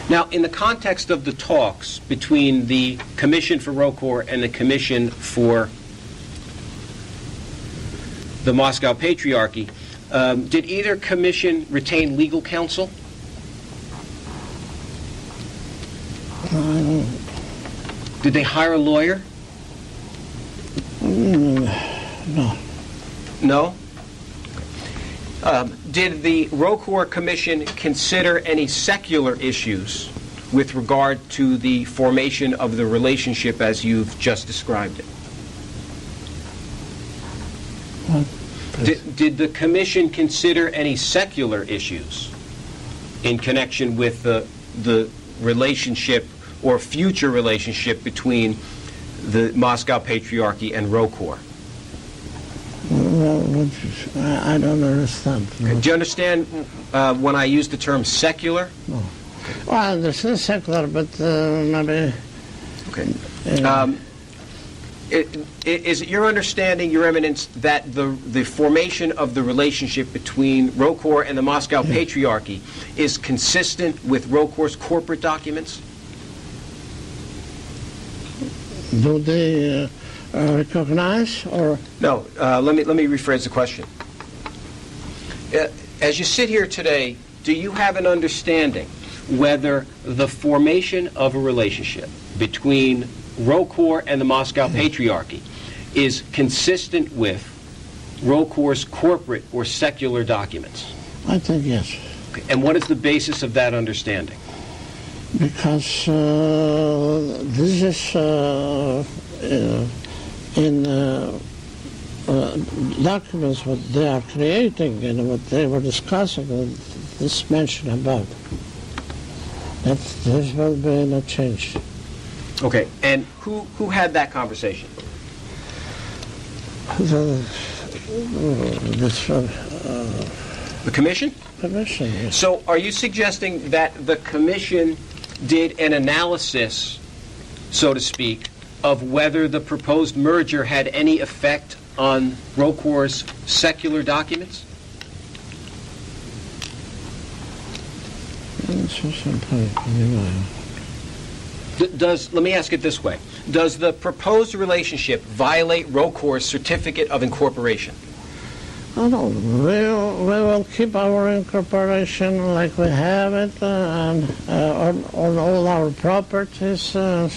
Now, in the context of the talks between the Commission for ROCOR and the Commission for the Moscow Patriarchy, did either commission retain legal counsel? Did they hire a lawyer? No. No? Did the ROCOR Commission consider any secular issues with regard to the formation of the relationship as you've just described it? Did the Commission consider any secular issues in connection with the relationship or future relationship between the Moscow Patriarchy and ROCOR? I don't understand. No. Do you understand when I use the term secular? No. Well, I understand secular, but maybe... Okay. Is it your understanding, Your Eminence, that the formation of the relationship between ROCOR and the Moscow Patriarchy is consistent with ROCOR's corporate documents? Do they recognize or... No. Let me rephrase the question. As you sit here today, do you have an understanding whether the formation of a relationship between ROCOR and the Moscow Patriarchy is consistent with ROCOR's corporate or secular documents? I think yes. Okay. And what is the basis of that understanding? Because this is in documents what they are creating and what they were discussing, this mention about. That this will be no change. Okay, and who had that conversation? The Commission? Commission, yes. So are you suggesting that the Commission did an analysis, so to speak, of whether the proposed merger had any effect on ROCOR's secular documents? Let me ask it this way. Does the proposed relationship violate ROCOR's certificate of incorporation? Oh, no. We will keep our incorporation like we have it on all our properties. So.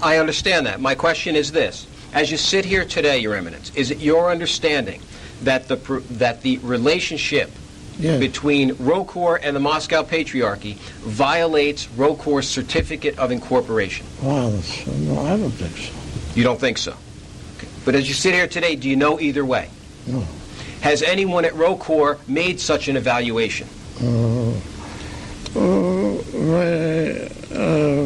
I understand that. My question is this. As you sit here today, Your Eminence, is it your understanding that the relationship between ROCOR and the Moscow Patriarchy violates ROCOR's certificate of incorporation? Well, no, I don't think so. You don't think so? Okay. But as you sit here today, do you know either way? No. Has anyone at ROCOR made such an evaluation? We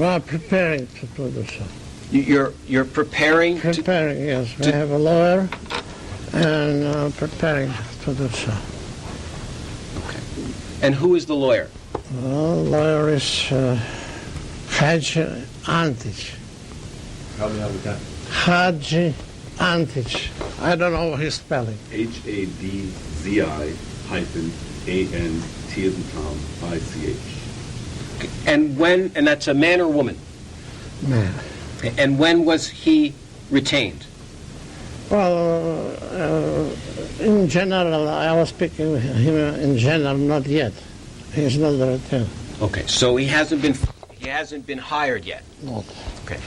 are preparing to do so. You're preparing? Preparing, yes. We have a lawyer and preparing to do so. Okay. And who is the lawyer? The lawyer is Hadzi Antic. Help me out with that. Hadzi Antic. I don't know his spelling. HADZI-ANT as in Tom, ICH. Okay. And that's a man or woman? Man. Okay. And when was he retained? Well, in general, I was speaking with him in general, not yet. He's not retained. Okay, so he hasn't been hired yet? Not. Okay.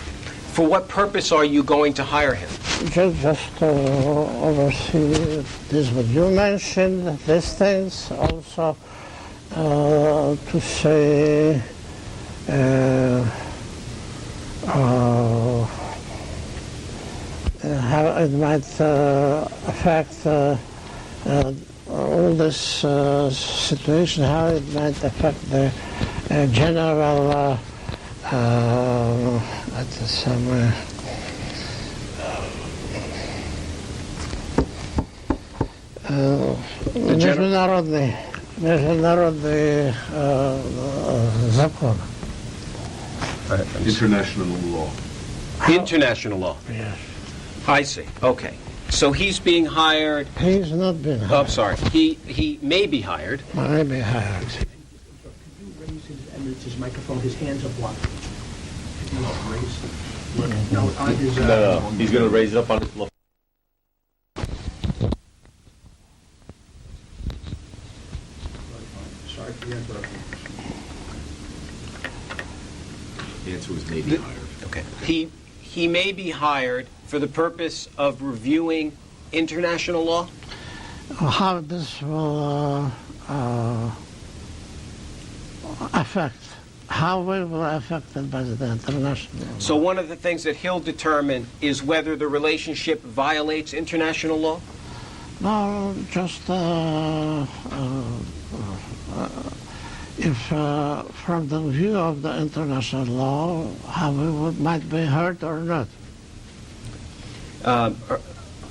For what purpose are you going to hire him? Just oversee this what you mentioned, these things, also to say how it might affect all this situation, how it might affect the general somewhere. Международный закон. International law. International law. Yes. I see. Okay. So he's being hired. He's not been hired. Oh, I'm sorry. He may be hired. May be hired. Could you raise his eminence's his microphone, his hands are blocked. No, on his... No, he's going to raise it up on his left. Sorry for the interruption. The answer was maybe hired. Okay. He may be hired for the purpose of reviewing international law? How this will affect, how we will affect it by the international law. So one of the things that he'll determine is whether the relationship violates international law? No, just if from the view of the international law, how we might be hurt or not.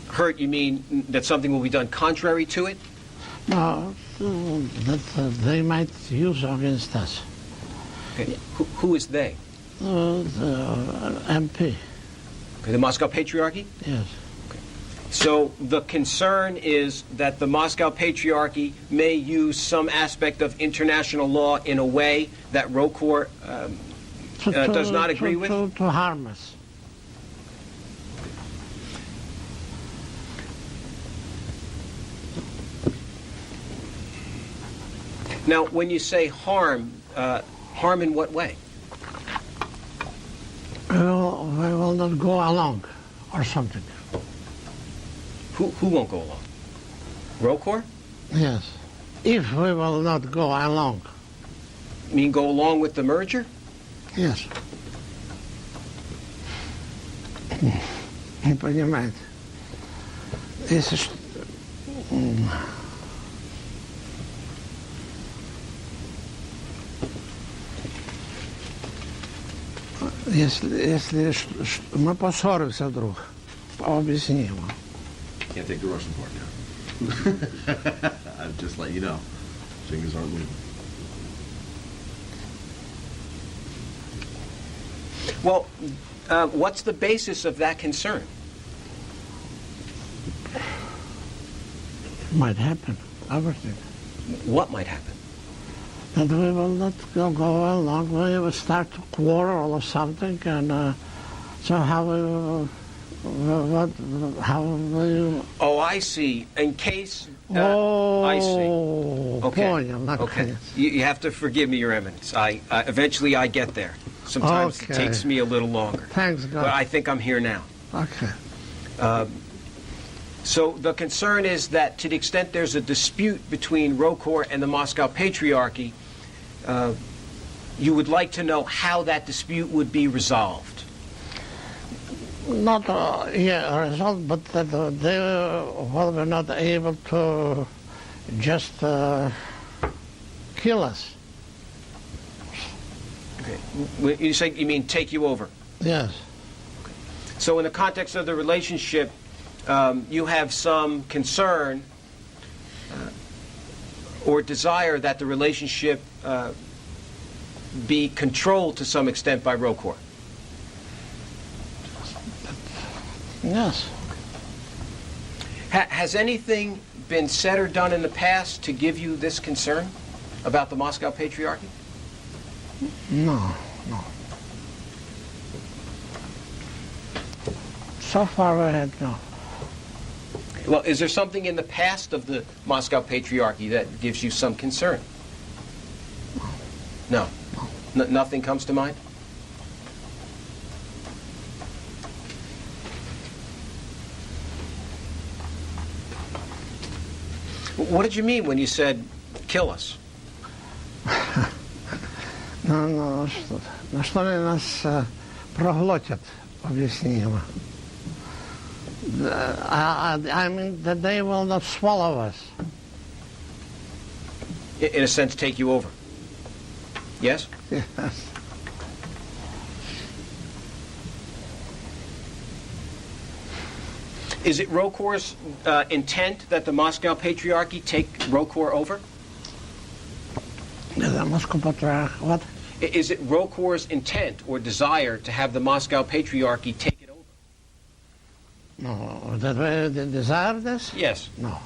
Hurt, you mean that something will be done contrary to it? No, that they might use against us. Okay. Who is they? The MP, Okay, the Moscow Patriarchy? yes. So the concern is that the Moscow Patriarchy may use some aspect of international law in a way that ROCOR does not agree with? To harm us. Now, when you say harm, harm in what way? We will not go along or something. Who won't go along? ROCOR? Yes. If we will not go along. You mean go along with the merger? Yes. Не понимаете. Если мы поссоримся вдруг, объясним. Can't take the Russian part now. I'll just let you know. Fingers aren't moving. Well, what's the basis of that concern? Might happen, everything. What might happen? That we will not go along, we will start to quarrel or something, and so how we Oh, I see. In case... oh, I see. Okay. Понял, Okay. наконец. You have to forgive me, Your Eminence. Eventually I get there. Sometimes Okay. it takes me a little longer. Thanks God. But I think I'm here now. Okay. So the concern is that to the extent there's a dispute between ROCOR and the Moscow Patriarchy, you would like to know how that dispute would be resolved. Not a result, but that they were not able to just kill us. Okay. When you say, you mean take you over. Yes. So in the context of the relationship, you have some concern or desire that the relationship be controlled to some extent by ROCOR. Yes. Has anything been said or done in the past to give you this concern about the Moscow Patriarchy? No. So far we had no. Well, is there something in the past of the Moscow Patriarchy that gives you some concern? No. Nothing comes to mind? What did you mean when you said, kill us? No, на что они нас проглотят, объяснимо. I mean that they will not swallow us. In a sense, take you over. Yes? Yes. Is it ROCOR's intent that the Moscow Patriarchy take ROCOR over? The Moscow Patriarch, what? Is it ROCOR's intent or desire to have the Moscow Patriarchy take it over? No, that we desire this? Yes. No.